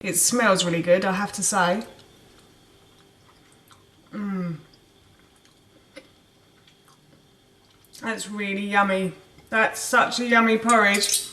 It smells really good, I have to say. That's really yummy. That's such a yummy porridge.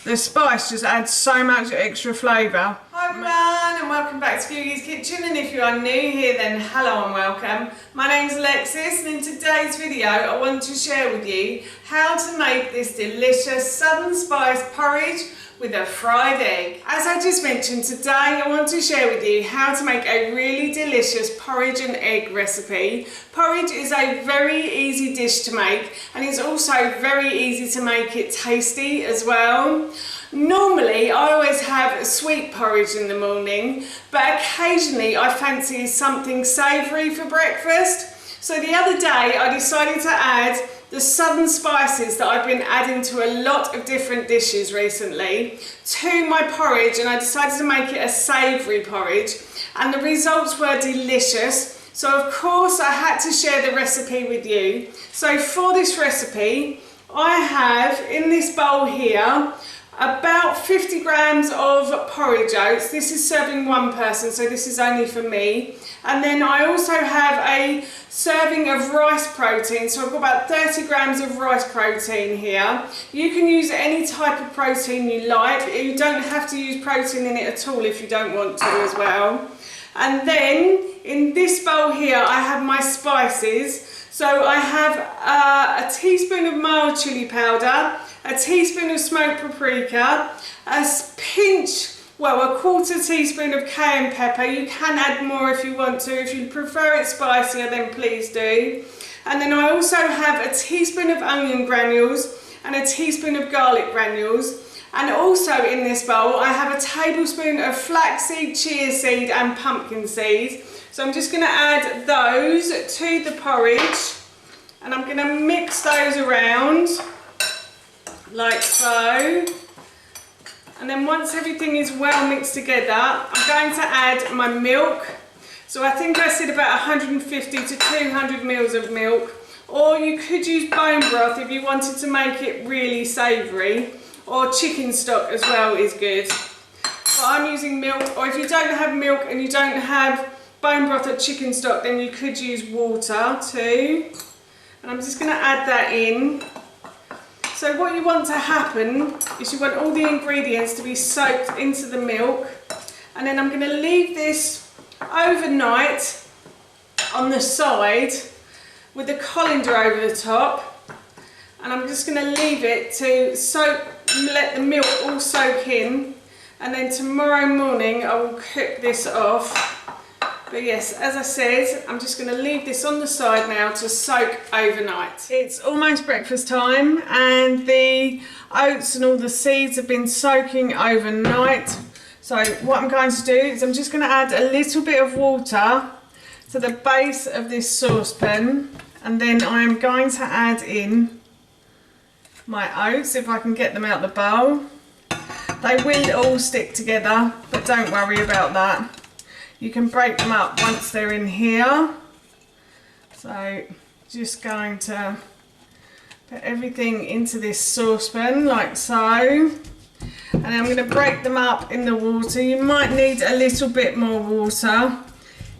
The spice just adds so much extra flavour. Hi everyone and welcome back to Googie's Kitchen, and if you are new here then hello and welcome. My name's Alexis, and in today's video I want to share with you how to make this delicious southern spice porridge with a fried egg. As I just mentioned, today I want to share with you how to make a really delicious porridge and egg recipe. Porridge is a very easy dish to make, and it's also very easy to make it tasty as well. Normally I always have sweet porridge in the morning, but occasionally I fancy something savoury for breakfast. So the other day I decided to add the southern spices that I've been adding to a lot of different dishes recently to my porridge, and I decided to make it a savoury porridge, and the results were delicious. So of course I had to share the recipe with you. So for this recipe I have in this bowl here about 50 grams of porridge oats. This is serving one person, so this is only for me. And then I also have a serving of rice protein, so I've got about 30 grams of rice protein here. You can use any type of protein you like. You don't have to use protein in it at all if you don't want to as well. And then in this bowl here I have my spices. So I have a teaspoon of mild chili powder, a teaspoon of smoked paprika, a quarter teaspoon of cayenne pepper. You can add more if you want to. If you prefer it spicier, then please do. And then I also have a teaspoon of onion granules and a teaspoon of garlic granules. And also in this bowl I have a tablespoon of flaxseed, chia seed and pumpkin seed. So I'm just going to add those to the porridge, and I'm going to mix those around like so. And then once everything is well mixed together, I'm going to add my milk. So I think I said about 150 to 200 mils of milk, or you could use bone broth if you wanted to make it really savoury, or chicken stock as well is good. But I'm using milk, or if you don't have milk and you don't have bone broth or chicken stock, then you could use water too. And I'm just going to add that in. So what you want to happen is you want all the ingredients to be soaked into the milk, and then I'm going to leave this overnight on the side with the colander over the top, and I'm just going to leave it to soak, let the milk all soak in, and then tomorrow morning I will cook this off. But yes, as I said, I'm just going to leave this on the side now to soak overnight. It's almost breakfast time, and the oats and all the seeds have been soaking overnight. So what I'm going to do is I'm just going to add a little bit of water to the base of this saucepan, and then I'm going to add in my oats, if I can get them out the bowl. They will all stick together, but don't worry about that. You can break them up once they're in here. So just going to put everything into this saucepan like so, and I'm going to break them up in the water. You might need a little bit more water,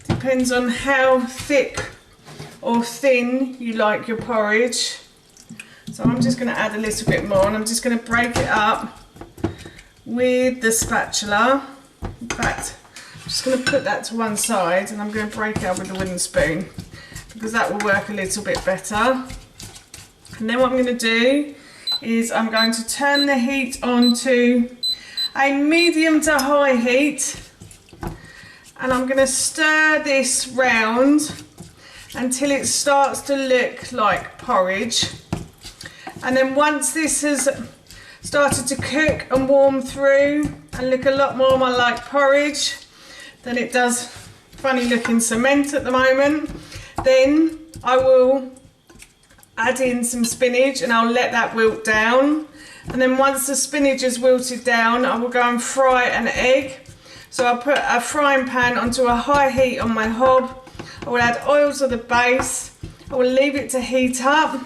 depends on how thick or thin you like your porridge. So I'm just going to add a little bit more, and I'm just going to break it up with the spatula. In fact, I'm just going to put that to one side, and I'm going to break it up with a wooden spoon because that will work a little bit better. And then what I'm going to do is I'm going to turn the heat on to a medium to high heat, and I'm going to stir this round until it starts to look like porridge. And then once this has started to cook and warm through and look a lot more like porridge than it does funny looking cement at the moment, then I will add in some spinach and I'll let that wilt down. And then once the spinach is wilted down, I will go and fry an egg. So I'll put a frying pan onto a high heat on my hob. I will add oil to the base. I will leave it to heat up.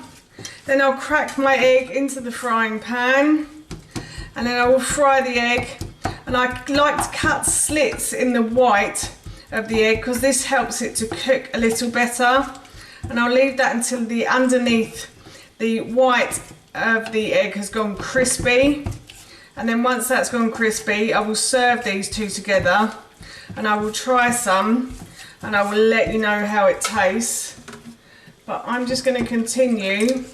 Then I'll crack my egg into the frying pan, and then I will fry the egg And I like to cut slits in the white of the egg because this helps it to cook a little better. And I'll leave that until the underneath the white of the egg has gone crispy. And then once that's gone crispy, I will serve these two together and I will try some and I will let you know how it tastes. But I'm just going to continue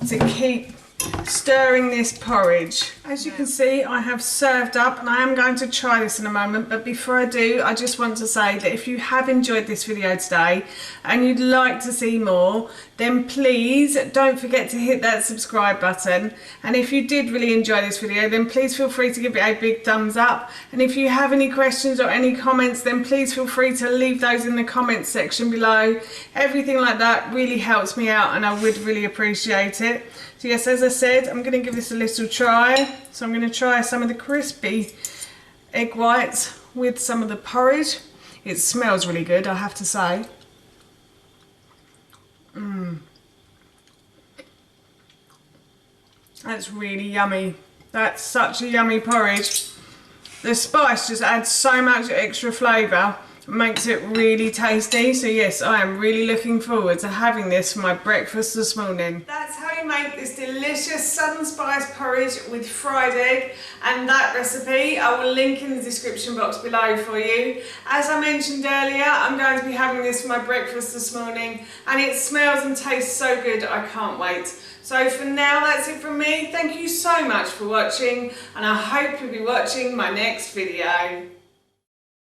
to keep stirring this porridge. As you can see, I have served up and I am going to try this in a moment, but before I do, I just want to say that if you have enjoyed this video today and you'd like to see more, then please don't forget to hit that subscribe button. And if you did really enjoy this video, then please feel free to give it a big thumbs up. And if you have any questions or any comments, then please feel free to leave those in the comments section below. Everything like that really helps me out and I would really appreciate it. So yes, as I said, I'm going to give this a little try. So I'm going to try some of the crispy egg whites with some of the porridge. It smells really good, I have to say. That's really yummy. That's such a yummy porridge. The spice just adds so much extra flavour. Makes it really tasty. So yes, I am really looking forward to having this for my breakfast this morning. That's how you make this delicious southern spice porridge with fried egg, and that recipe I will link in the description box below for you. As I mentioned earlier, I'm going to be having this for my breakfast this morning and it smells and tastes so good, I can't wait. So for now, that's it from me. Thank you so much for watching and I hope you'll be watching my next video.